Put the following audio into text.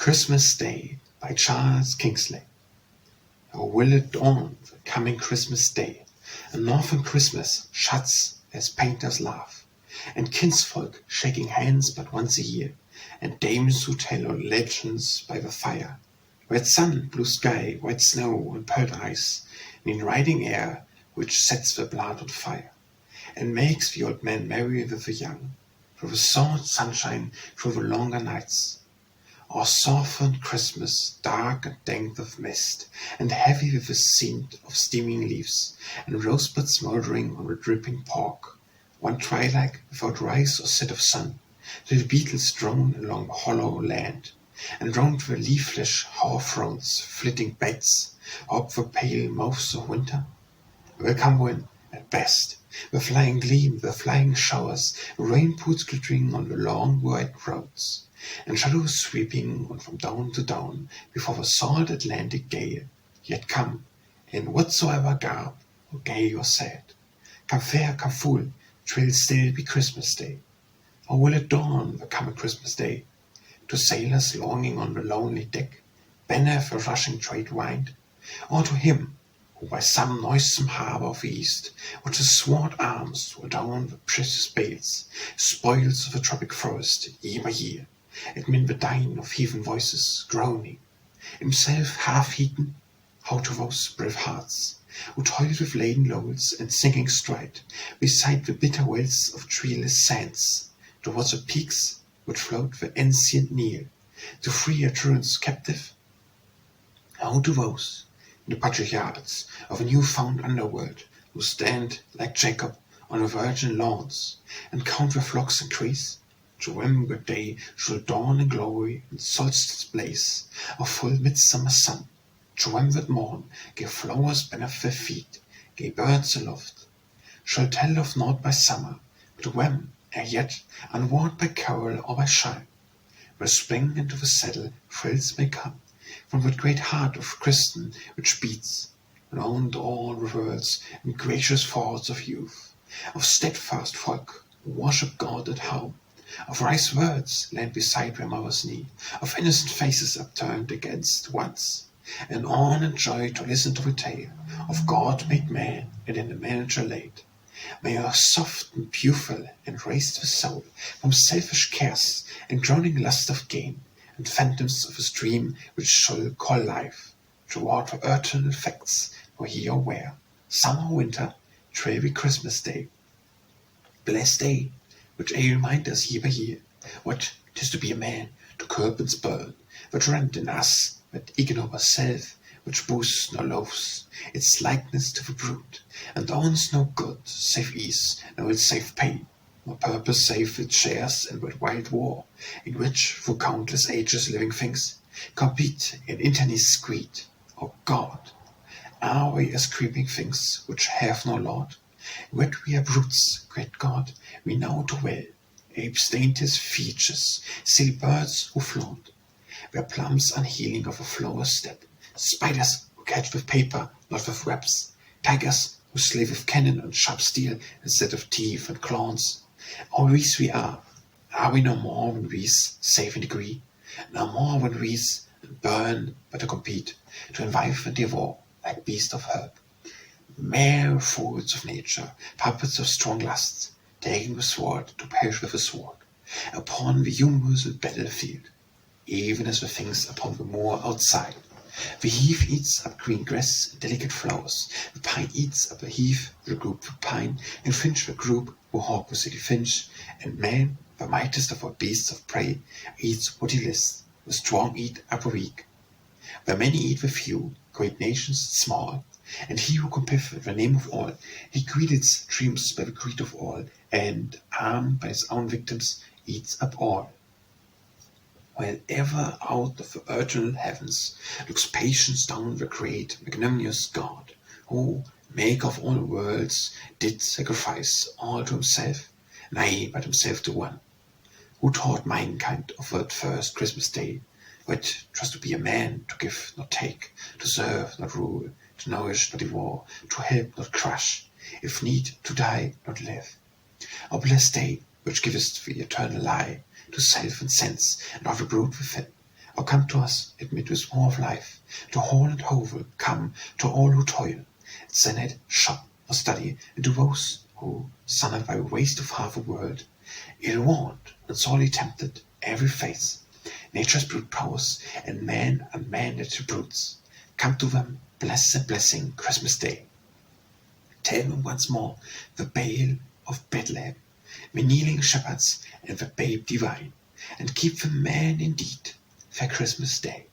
Christmas Day by Charles Kingsley. Oh, will it dawn, the coming Christmas Day, and northern Christmas shuts as painters laugh, and kinsfolk shaking hands but once a year, and dames who tell old legends by the fire. Red sun, blue sky, white snow, and pearled ice, and in riding air which sets the blood on fire, and makes the old man merry with the young, through the salt sunshine, through the longer nights. Or softened Christmas, dark and dank with mist, and heavy with the scent of steaming leaves, and rosebuds smouldering on the dripping pork, one twilight without rise or set of sun, till the beetles drone along the hollow land, and round the leafless haw-thrones flitting bats, up the pale mouths of winter. Welcome when, at best, the flying gleam, the flying showers, rainbows glittering on the long white roads, and shadows sweeping on from down to down before the salt Atlantic gale. Yet come, in whatsoever garb, or gay or sad. Come fair, come fool, 'twill still be Christmas Day. Or will it dawn, the coming Christmas Day, to sailors longing on the lonely deck, beneath a rushing trade wind, or to him who by some noisome harbor of the east, with his sword arms will down the precious bales, spoils of a tropic forest, year by year, amid the din of heathen voices groaning, himself half-eaten, how to those brave hearts, who toiled with laden loads and sinking stride, beside the bitter wells of treeless sands, towards the peaks which float the ancient Nile, to free a tyrant's captive? How to those, the patriarchs of a new-found underworld, who stand, like Jacob, on the virgin lawns, and count their flocks increase, to when the day shall dawn in glory and solstice blaze of full midsummer sun, to when that morn gay flowers beneath their feet, gay birds aloft, shall tell of naught by summer, but when, ere yet, unwarned by carol or by chime, where spring into the saddle thrills may come, from that great heart of Christen which beats round all the worlds in gracious thoughts of youth, of steadfast folk who worship God at home, of rice words laid beside their mother's knee, of innocent faces upturned against once, and on and joy to listen to the tale of God made man and in the manger laid. May our soft and beautiful and raised the soul from selfish cares and drowning lust of gain, and phantoms of a stream which shall call life, toward the eternal facts, for here or where, summer or winter, 'twill be Christmas Day. Blessed day, which aye remind us year by year what 'tis to be a man, to curb and spurn that rent in us, that ignoble self, which boasts nor loathes its likeness to the brute, and owns no good save ease, nor its save pain, nor purpose save its shares in that wild war, in which, through countless ages living things compete in internecine greed. O God, are we as creeping things which have no lord? Yet we are brutes, great God, we know too well, apes' daintiest features, silly birds who flaunt, where plums unhealing of a flower's step, spiders who catch with paper, not with webs, tigers who slay with cannon and sharp steel instead of teeth and claws. All these we are we no more when we's save in degree, no more when we's burn but to compete, to envive and devour like beasts of herb, mere fools of nature, puppets of strong lusts, taking the sword to perish with the sword, upon the universal battlefield, even as the things upon the moor outside. The heath eats up green grass and delicate flowers, the pine eats up the heath, the group the pine, and finch the group who hawk the city finch, and man, the mightiest of all beasts of prey, eats what he lists, the strong eat up the weak. Where many eat the few, great nations small, and he who compelleth the name of all, he greedeth dreams by the greed of all, and, armed by his own victims, eats up all. While ever out of the eternal heavens looks patience down the great magnanimous God, who, maker of all worlds, did sacrifice all to himself, nay, but himself to one, who taught mankind of that first Christmas Day, that 'twas to be a man, to give not take, to serve not rule, to nourish not devour, to help not crush, if need, to die not live. O blessed day, which givest the eternal lie to self and sense and all the brute within, or come to us amid with war of life, to hall and hovel, come to all who toil, senate, shop, or study, and to those who, sundered by waste of half a world, ill-warned and sorely tempted, every face, nature's brute powers, and man unmanned to brutes, come to them, bless and blessing Christmas Day. Tell them once more the Babe of Bethlehem, the kneeling shepherds, and the Babe divine, and keep them man indeed for Christmas Day.